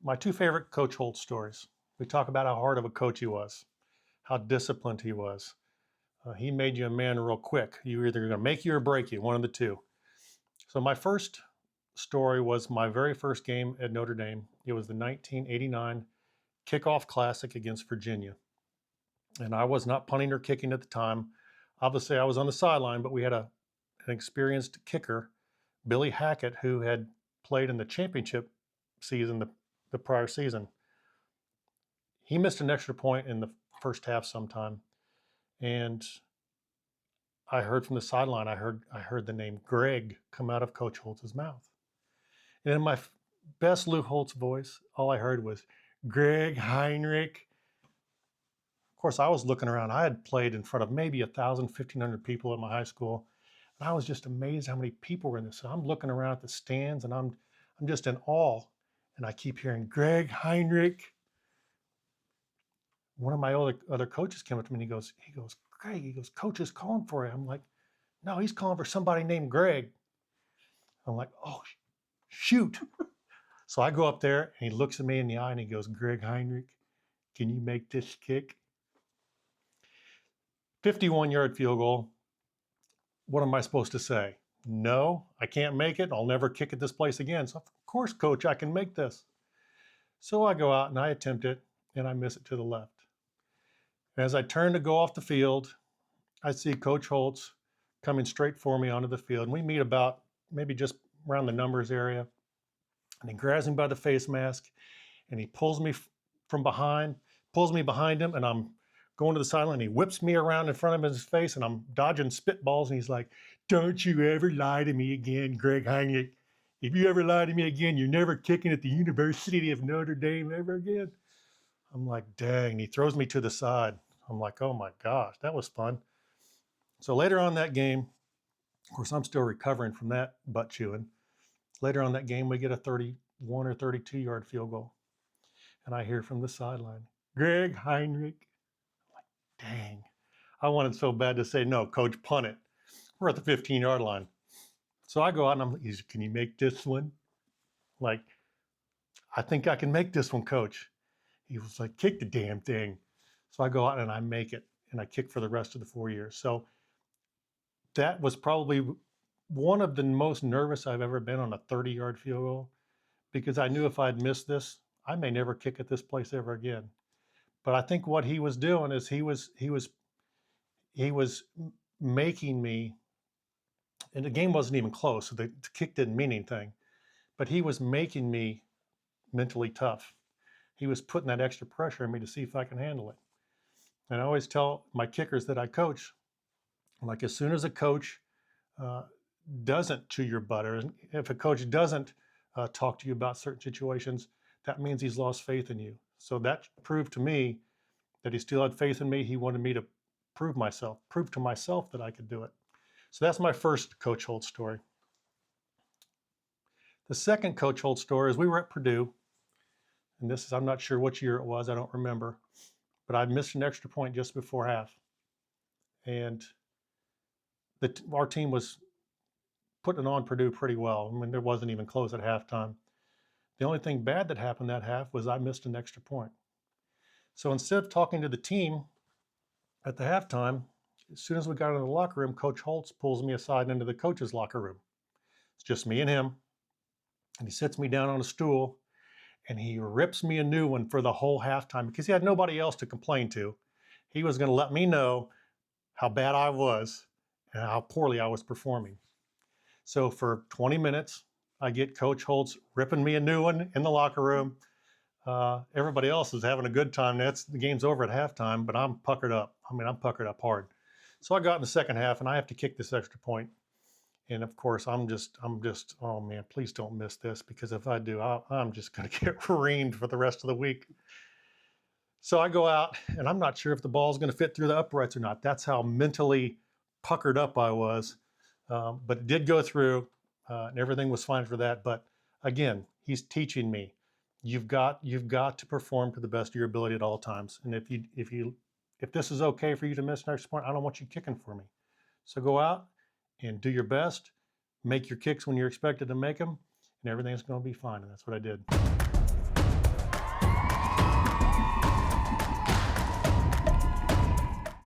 My two favorite Coach Holtz stories. We talk about how hard of a coach he was, how disciplined he was. He made you a man real quick. You were either going to make you or break you, one of the two. So my first story was my very first game at Notre Dame. It was the 1989 kickoff classic against Virginia. And I was not punting or kicking at the time. Obviously, I was on the sideline, but we had an experienced kicker, Billy Hackett, who had played in the championship season, the prior season. He missed an extra point in the first half sometime. And I heard from the sideline, I heard the name Greg come out of Coach Holtz's mouth. And in my best Lou Holtz voice, all I heard was, Greg Hentrich. Of course, I was looking around. I had played in front of maybe 1,000, 1,500 people at my high school. And I was just amazed how many people were in this. And I'm looking around at the stands and I'm just in awe. And I keep hearing, Greg Hentrich. One of my other coaches came up to me and he goes, Greg, Coach is calling for you. I'm like, no, he's calling for somebody named Greg. I'm like, oh, shoot. So I go up there and he looks at me in the eye and he goes, Greg Hentrich, can you make this kick? 51-yard field goal. What am I supposed to say? No, I can't make it. I'll never kick at this place again. So of course, Coach, I can make this. So I go out and I attempt it and I miss it to the left. As I turn to go off the field, I see Coach Holtz coming straight for me onto the field. And we meet about maybe just around the numbers area. And he grabs me by the face mask and he pulls me from behind, pulls me behind him, and I'm going to the sideline. He whips me around in front of his face and I'm dodging spitballs. And he's like, don't you ever lie to me again, Greg Hentrich. If you ever lie to me again, you're never kicking at the University of Notre Dame ever again. I'm like, dang. He throws me to the side. I'm like, oh my gosh, that was fun. So later on that game, of course, I'm still recovering from that butt chewing. Later on that game, we get a 31 or 32-yard field goal. And I hear from the sideline, Greg Hentrich. I'm like, dang. I wanted so bad to say, no, Coach, punt it. We're at the 15-yard line. So I go out and I'm like, can you make this one? Like, I think I can make this one, Coach. He was like, kick the damn thing. So I go out and I make it, and I kick for the rest of the 4 years. So that was probably one of the most nervous I've ever been on a 30-yard field goal, because I knew if I'd missed this, I may never kick at this place ever again. But I think what he was doing is he was making me, and the game wasn't even close, so the kick didn't mean anything, but he was making me mentally tough. He was putting that extra pressure on me to see if I can handle it. And I always tell my kickers that I coach, like, as soon as a coach doesn't chew your butter, if a coach doesn't talk to you about certain situations, that means he's lost faith in you. So that proved to me that he still had faith in me. He wanted me to prove to myself that I could do it. So that's my first Coach Holtz story. The second Coach Holtz story is we were at Purdue, and this is, I'm not sure which year it was, I don't remember, but I missed an extra point just before half. And our team was putting on Purdue pretty well. I mean, there wasn't even close at halftime. The only thing bad that happened that half was I missed an extra point. So instead of talking to the team at the halftime, as soon as we got into the locker room, Coach Holtz pulls me aside into the coach's locker room. It's just me and him. And he sits me down on a stool and he rips me a new one for the whole halftime because he had nobody else to complain to. He was going to let me know how bad I was and how poorly I was performing. So for 20 minutes, I get Coach Holtz ripping me a new one in the locker room. Everybody else is having a good time. The game's over at halftime, but I'm puckered up. I mean, I'm puckered up hard. So I got in the second half and I have to kick this extra point. And of course, I'm just, oh man, please don't miss this, because if I do, I'm just going to get reamed for the rest of the week. So I go out and I'm not sure if the ball's going to fit through the uprights or not. That's how mentally puckered up I was. But it did go through and everything was fine for that. But again, he's teaching me, you've got to perform to the best of your ability at all times. And if this is okay for you to miss an extra point, I don't want you kicking for me. So go out and do your best, make your kicks when you're expected to make them, and everything's going to be fine. And that's what I did.